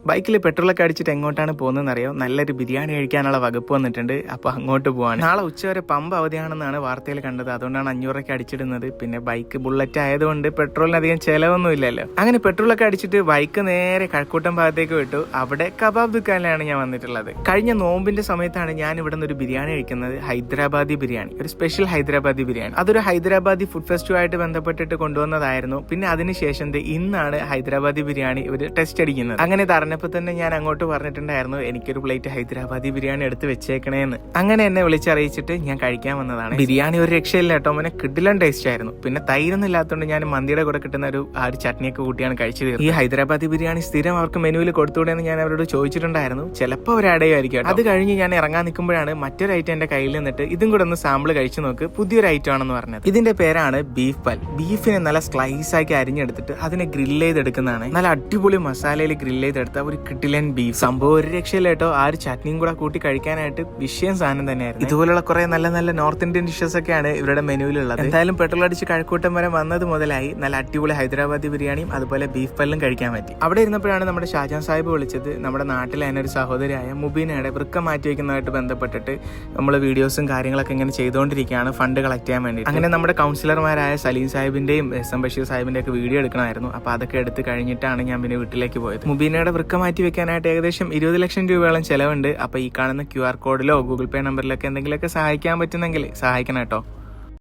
ബൈക്കിൽ പെട്രോളൊക്കെ അടിച്ചിട്ട് എങ്ങോട്ടാണ് പോകുന്നതെന്ന് അറിയോ? നല്ലൊരു ബിരിയാണി കഴിക്കാനുള്ള വകുപ്പ് വന്നിട്ടുണ്ട്. അപ്പോൾ അങ്ങോട്ട് പോവാണ്. നാളെ ഉച്ചവരെ പമ്പ് അവധിയാണെന്നാണ് വാർത്തയിൽ കണ്ടത്. അതുകൊണ്ടാണ് 500 രൂപയ്ക്ക് അടിച്ചിടുന്നത്. പിന്നെ ബൈക്ക് ബുള്ളറ്റ് ആയതുകൊണ്ട് പെട്രോളിന് അധികം ചിലവൊന്നും ഇല്ലല്ലോ. അങ്ങനെ പെട്രോളൊക്കെ അടിച്ചിട്ട് ബൈക്ക് നേരെ കഴക്കൂട്ടം ഭാഗത്തേക്ക് വിട്ടു. അവിടെ കബാബ് ദുക്കാനിലാണ് ഞാൻ വന്നിട്ടുള്ളത്. കഴിഞ്ഞ നോമ്പിന്റെ സമയത്താണ് ഞാൻ ഇവിടെ നിന്ന് ഒരു ബിരിയാണി കഴിക്കുന്നത്. ഹൈദരാബാദി ബിരിയാണി, ഒരു സ്പെഷ്യൽ ഹൈദരാബാദി ബിരിയാണി. അതൊരു ഹൈദരാബാദി ഫുഡ് ഫെസ്റ്റുമായിട്ട് ബന്ധപ്പെട്ടിട്ട് കൊണ്ടുവന്നതായിരുന്നു. പിന്നെ അതിനുശേഷം ഇന്നാണ് ഹൈദരാബാദി ബിരിയാണി ഒരു ടെസ്റ്റ് അടിക്കുന്നത്. അങ്ങനെ അറിഞ്ഞപ്പോൾ തന്നെ ഞാൻ അങ്ങോട്ട് പറഞ്ഞിട്ടുണ്ടായിരുന്നു എനിക്കൊരു പ്ലേറ്റ് ഹൈദരാബാദി ബിരിയാണി എടുത്ത് വെച്ചേക്കണേന്ന്. അങ്ങനെ എന്നെ വിളിച്ചറിയിച്ചിട്ട് ഞാൻ കഴിക്കാൻ വന്നതാണ്. ബിരിയാണി ഒരു രക്ഷയില്ല കേട്ടോ, മോനെ കിടിലൻ ടേസ്റ്റ് ആയിരുന്നു. പിന്നെ തൈരൊന്നും ഇല്ലാത്തതുകൊണ്ട് ഞാൻ മന്തിയുടെ കൂടെ കിട്ടുന്ന ഒരു ചട്നിയൊക്കെ കൂട്ടിയാണ് കഴിച്ചത്. ഈ ഹൈദരാബാദി ബിരിയാണി സ്ഥിരം അവർക്ക് മെനുവിൽ കൊടുത്തുകൂടെന്ന് ഞാൻ അവരോട് ചോദിച്ചിട്ടുണ്ടായിരുന്നു. ചിലപ്പോൾ അവർ ആഡ് ചെയ്യുമായിരിക്കും. അത് കഴിഞ്ഞ് ഞാൻ ഇറങ്ങാൻ നിൽക്കുമ്പോഴാണ് മറ്റൊരു ഐറ്റം എന്റെ കയ്യിൽ നിന്നിട്ട് ഇതും കൂടെ ഒന്ന് സാമ്പിൾ കഴിച്ചു നോക്ക്, പുതിയൊരു ഐറ്റം ആണെന്ന് പറഞ്ഞത്. ഇതിന്റെ പേരാണ് ബീഫ് പൽ. ബീഫിനെ നല്ല സ്ലൈസ് ആക്കി അരിഞ്ഞെടുത്തിട്ട് അതിനെ ഗ്രില്ല് ചെയ്തെടുക്കുന്നതാണ്. നല്ല അടിപൊളി മസാലയിൽ ഗ്രില്ല് ചെയ്തെടുത്ത ഒരു കിടിലൻ ബീഫ്. സംഭവം ഒരു രക്ഷയില്ല കേട്ടോ. ആ ഒരു ചട്നിയും കൂടെ കൂട്ടി കഴിക്കാനായിട്ട് വിഷയം സാധനം തന്നെയായിരുന്നു. ഇതുപോലുള്ള കുറെ നല്ല നല്ല നോർത്ത് ഇന്ത്യൻ ഡിഷസ് ഒക്കെയാണ് ഇവരുടെ മെനുവിലുള്ളത്. എന്തായാലും പെട്രോൾ അടിച്ച് കഴക്കൂട്ടം വരെ വന്നത് മുതലായി നല്ല അടിപൊളി ഹൈദരാബാദി ബിരിയാണിയും അതുപോലെ ബീഫ് പല്ലും കഴിക്കാൻ പറ്റി. അവിടെ ഇരുന്നപ്പോഴാണ് നമ്മുടെ ഷാജാൻ സാഹിബ് വിളിച്ചത്. നമ്മുടെ നാട്ടിലെ തന്നെ ഒരു സഹോദരിയായ മുബീനയുടെ വൃക്ക മാറ്റി വയ്ക്കുന്നതായിട്ട് ബന്ധപ്പെട്ടിട്ട് നമ്മൾ വീഡിയോസും കാര്യങ്ങളൊക്കെ ഇങ്ങനെ ചെയ്തുകൊണ്ടിരിക്കുകയാണ് ഫണ്ട് കളക്ട് ചെയ്യാൻ വേണ്ടി. അങ്ങനെ നമ്മുടെ കൗൺസിലർമാരായ സലീം സാഹിബിന്റെയും SM ബഷീർ സാഹിബിന്റെ ഒക്കെ വീഡിയോ എടുക്കണമായിരുന്നു. അപ്പൊ അതൊക്കെ എടുത്ത് കഴിഞ്ഞിട്ടാണ് ഞാൻ പിന്നെ വീട്ടിലേക്ക് പോയത്. മുബീനയുടെ വൃക്ക മാറ്റി വെക്കാനായിട്ട് ഏകദേശം 20 ലക്ഷം രൂപയോളം ചെലവുണ്ട്. അപ്പൊ ഈ കാണുന്ന QR കോഡിലോ Google Pay നമ്പറിലൊക്കെ എന്തെങ്കിലുമൊക്കെ സഹായിക്കാൻ പറ്റുന്നെങ്കിൽ സഹായിക്കണം കേട്ടോ.